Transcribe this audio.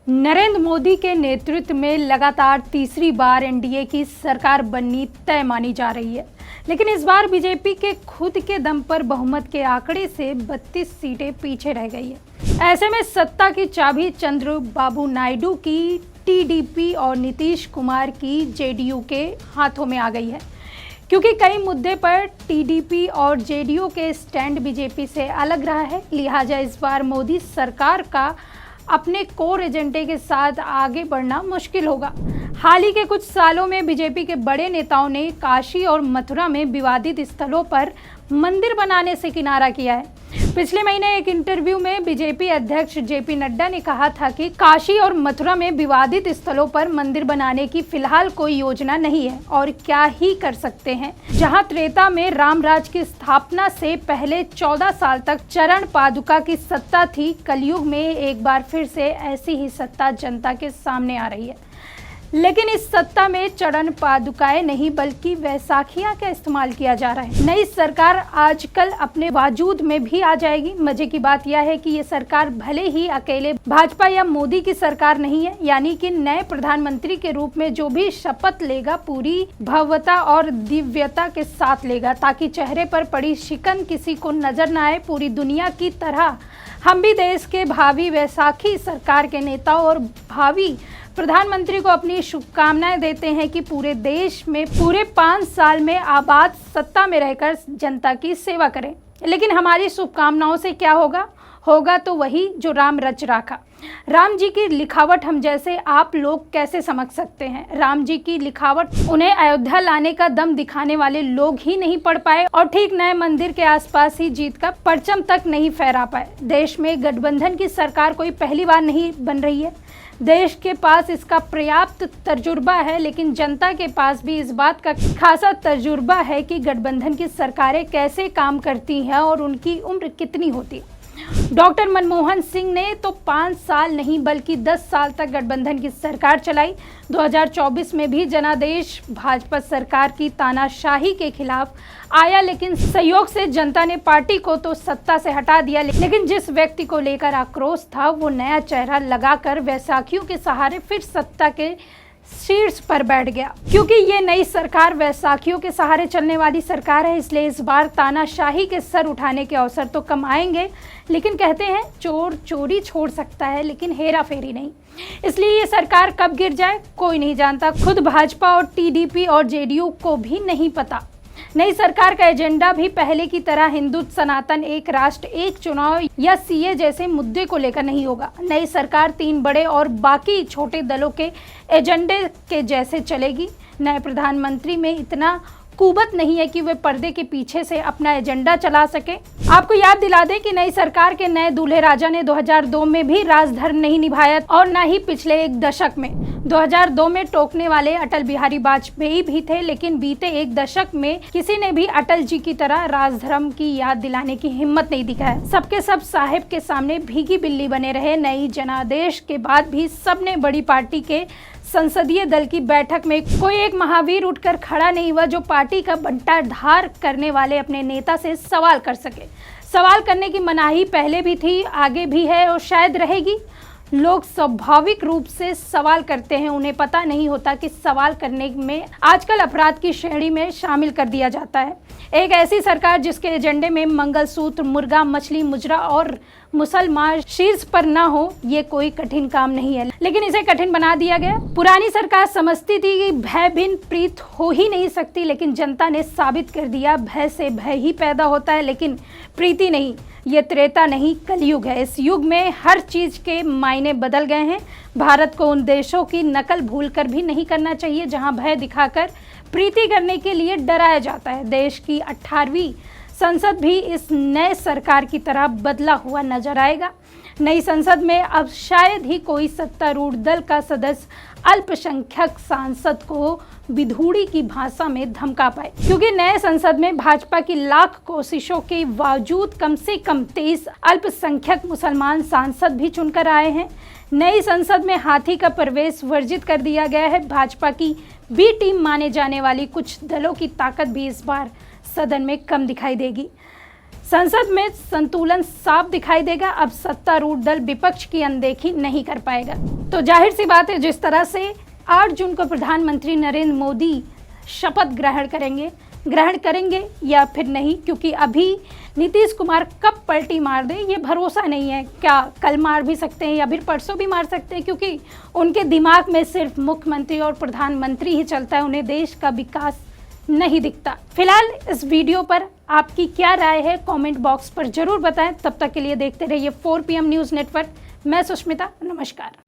नरेंद्र मोदी के नेतृत्व में लगातार तीसरी बार एनडीए की सरकार बननी तय मानी जा रही है, लेकिन इस बार बीजेपी के खुद के दम पर बहुमत के आंकड़े से 32 सीटें पीछे रह गई है। ऐसे में सत्ता की चाबी चंद्रबाबू नायडू की टीडीपी और नीतीश कुमार की जेडीयू के हाथों में आ गई है, क्योंकि कई मुद्दे पर टीडीपी और जेडीयू के स्टैंड बीजेपी से अलग रहा है। लिहाजा इस बार मोदी सरकार का अपने कोर एजेंडे के साथ आगे बढ़ना मुश्किल होगा। हाल ही के कुछ सालों में बीजेपी के बड़े नेताओं ने काशी और मथुरा में विवादित स्थलों पर मंदिर बनाने से किनारा किया है। पिछले महीने एक इंटरव्यू में बीजेपी अध्यक्ष जेपी नड्डा ने कहा था कि काशी और मथुरा में विवादित स्थलों पर मंदिर बनाने की फिलहाल कोई योजना नहीं है और क्या ही कर सकते हैं। जहां त्रेता में रामराज की स्थापना से पहले 14 साल तक चरण पादुका की सत्ता थी, कलयुग में एक बार फिर से ऐसी ही सत्ता जनता के सामने आ रही है। लेकिन इस सत्ता में चरण पादुकाएं नहीं बल्कि वैसाखियां का इस्तेमाल किया जा रहा है। नई सरकार आजकल अपने वजूद में भी आ जाएगी। मजे की बात यह है कि ये सरकार भले ही अकेले भाजपा या मोदी की सरकार नहीं है, यानी कि नए प्रधानमंत्री के रूप में जो भी शपथ लेगा पूरी भव्यता और दिव्यता के साथ लेगा, ताकि चेहरे पर पड़ी शिकन किसी को नजर न आए। पूरी दुनिया की तरह हम भी देश के भावी वैसाखी सरकार के नेताओं और भावी प्रधानमंत्री को अपनी शुभकामनाएं देते हैं कि पूरे देश में पूरे 5 साल में आबाद सत्ता में रहकर जनता की सेवा करें। लेकिन हमारी शुभकामनाओं से क्या होगा तो वही जो राम रच राखा। राम जी की लिखावट हम जैसे आप लोग कैसे समझ सकते हैं? राम जी की लिखावट उन्हें अयोध्या लाने का दम दिखाने वाले लोग ही नहीं पढ़ पाए और ठीक नए मंदिर के आसपास ही जीत का परचम तक नहीं फहरा पाए। देश में गठबंधन की सरकार कोई पहली बार नहीं बन रही है। देश के पास इसका पर्याप्त तजुर्बा है, लेकिन जनता के पास भी इस बात का खासा तजुर्बा है कि गठबंधन की सरकारें कैसे काम करती हैं और उनकी उम्र कितनी होती है। डॉक्टर मनमोहन सिंह ने तो 5 साल नहीं बल्कि 10 साल तक गठबंधन की सरकार चलाई। 2024 में भी जनादेश भाजपा सरकार की तानाशाही के खिलाफ आया, लेकिन सहयोग से जनता ने पार्टी को तो सत्ता से हटा दिया। लेकिन जिस व्यक्ति को लेकर आक्रोश था, वो नया चेहरा लगाकर वैसाखियों के सहारे फिर सत्ता के शीर्ष पर बैठ गया। क्योंकि ये नई सरकार वैसाखियों के सहारे चलने वाली सरकार है, इसलिए इस बार तानाशाही के सर उठाने के अवसर तो कम आएंगे, लेकिन कहते हैं चोर चोरी छोड़ सकता है लेकिन हेरा फेरी नहीं। इसलिए ये सरकार कब गिर जाए कोई नहीं जानता। खुद भाजपा और टीडीपी और जेडीयू को भी नहीं पता। नई सरकार का एजेंडा भी पहले की तरह हिंदुत्व, सनातन, एक राष्ट्र एक चुनाव या सीए जैसे मुद्दे को लेकर नहीं होगा। नई सरकार 3 बड़े और बाकी छोटे दलों के एजेंडे के जैसे चलेगी। नए प्रधानमंत्री में इतना कुवत नहीं है कि वे पर्दे के पीछे से अपना एजेंडा चला सके। आपको याद दिला दें कि नई सरकार के नए दूल्हे राजा ने 2002 में भी राजधर्म नहीं निभाया और न ही पिछले एक दशक में। 2002 में टोकने वाले अटल बिहारी वाजपेयी भी थे, लेकिन बीते एक दशक में किसी ने भी अटल जी की तरह राजधर्म की याद दिलाने की हिम्मत नहीं दिखाया। सबके सब साहिब के सामने भीगी बिल्ली बने रहे। नई जनादेश के बाद भी सबने बड़ी पार्टी के संसदीय दल की बैठक में कोई एक महावीर उठकर खड़ा नहीं हुआ जो पार्टी का बंटाढार करने वाले अपने नेता से सवाल कर सके। सवाल करने की मनाही पहले भी थी, आगे भी है और शायद रहेगी। लोग स्वाभाविक रूप से सवाल करते हैं, उन्हें पता नहीं होता कि सवाल करने में आजकल अपराध की श्रेणी में शामिल कर दिया जाता है। एक ऐसी सरकार जिसके एजेंडे में मंगलसूत्र, मुर्गा, मछली, मुजरा और मुसलमान शीर्ष पर ना हो, ये कोई कठिन काम नहीं है, लेकिन इसे कठिन बना दिया गया। पुरानी सरकार समझती थी कि भय बिन प्रीत हो ही नहीं सकती, लेकिन जनता ने साबित कर दिया भय से भय ही पैदा होता है, लेकिन प्रीति नहीं। ये त्रेता नहीं, कलयुग है। इस युग में हर चीज के मायने बदल गए हैं। भारत को उन देशों की नकल भूलकर भी नहीं करना चाहिए जहां भय दिखाकर प्रीति करने के लिए डराया जाता है। देश की 18वीं संसद भी इस नए सरकार की तरह बदला हुआ नजर आएगा। नई संसद में अब शायद ही कोई सत्तारूढ़ दल का सदस्य अल्पसंख्यक सांसद को विधूड़ी की भाषा में धमका पाए, क्योंकि नए संसद में भाजपा की लाख कोशिशों के बावजूद कम से कम 23 अल्पसंख्यक मुसलमान सांसद भी चुनकर आए हैं। नई संसद में हाथी का प्रवेश वर्जित कर दिया गया है। भाजपा की बी टीम माने जाने वाली कुछ दलों की ताकत भी इस बार सदन में कम दिखाई देगी। संसद में संतुलन साफ दिखाई देगा। अब सत्तारूढ़ दल विपक्ष की अनदेखी नहीं कर पाएगा। तो जाहिर सी बात है, जिस तरह से 8 जून को प्रधानमंत्री नरेंद्र मोदी शपथ ग्रहण करेंगे या फिर नहीं, क्योंकि अभी नीतीश कुमार कब पलटी मार दे ये भरोसा नहीं है। क्या कल मार भी सकते हैं या फिर परसों भी मार सकते हैं, क्योंकि उनके दिमाग में सिर्फ मुख्यमंत्री और प्रधानमंत्री ही चलता है, उन्हें देश का विकास नहीं दिखता। फिलहाल इस वीडियो पर आपकी क्या राय है कमेंट बॉक्स पर जरूर बताएं। तब तक के लिए देखते रहिए 4 PM न्यूज़ नेटवर्क। मैं सुष्मिता, नमस्कार।